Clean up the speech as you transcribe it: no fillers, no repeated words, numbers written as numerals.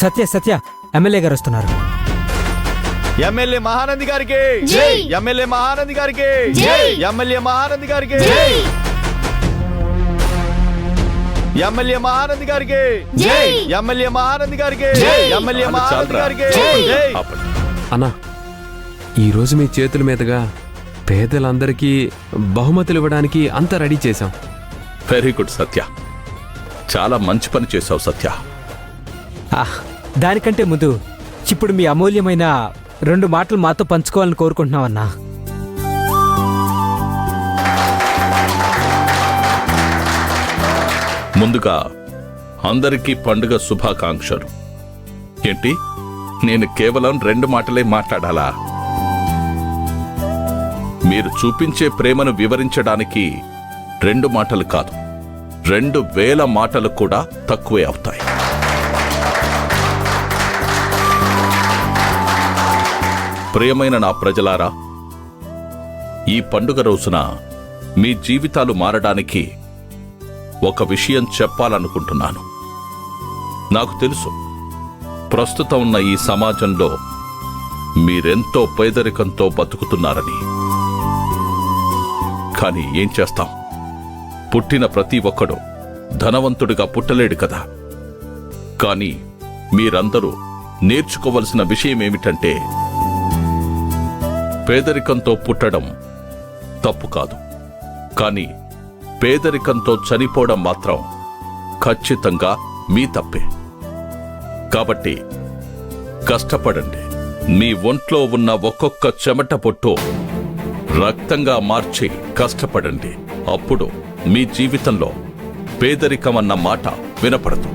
Satya Satya MLA గారు వస్తున్నారు. MLA Mahanandi గారికి జై! ఎమ్మెల్యే మహానంది గారికి జై! ఎమ్మెల్యే మహానంది గారికి ఎమ్మెల్యే మహానంది గారికి జై! ఎమ్మెల్యే మహానంది గారికి జై! ఎమ్మెల్యే మహానంది గారికి జై! జై! అన్నా, ఈరోజు మీ చేతుల మీదుగా పేదలందరికీ బహుమతులు ఇవ్వడానికి అంతా రెడీ చేశాం. వెరీ గుడ్ సత్య, చాలా మంచి పని చేశావు సత్య. దానికంటే ముందు ఇప్పుడు మీ అమూల్యమైన 2 మాటలు మాతో పంచుకోవాలని కోరుకుంటున్నామన్నా. ముందుగా అందరికీ పండుగ శుభాకాంక్షలు. ఏంటి, నేను కేవలం 2 మాటలే మాట్లాడాలా? మీరు చూపించే ప్రేమను వివరించడానికి 2 మాటలు కాదు, 2000 మాటలు కూడా తక్కువే అవుతాయి. ప్రియమైన నా ప్రజలారా, ఈ పండుగ రోజున మీ జీవితాలు మారడానికి ఒక విషయం చెప్పాలనుకుంటున్నాను. నాకు తెలుసు, ప్రస్తుతం ఉన్న ఈ సమాజంలో మీరెంతో పేదరికంతో బతుకుతున్నారని. కానీ ఏం చేస్తాం, పుట్టిన ప్రతి ఒక్కడు ధనవంతుడిగా పుట్టలేడు కదా. కానీ మీరందరూ నేర్చుకోవలసిన విషయమేమిటంటే, పేదరికంతో పుట్టడం తప్పు కాదు, కానీ పేదరికంతో చనిపోవడం మాత్రం ఖచ్చితంగా మీ తప్పే. కాబట్టి కష్టపడండి. మీ ఒంట్లో ఉన్న ఒక్కొక్క చెమట పొట్టు రక్తంగా మార్చి కష్టపడండి. అప్పుడు మీ జీవితంలో పేదరికం అన్న మాట వినపడదు.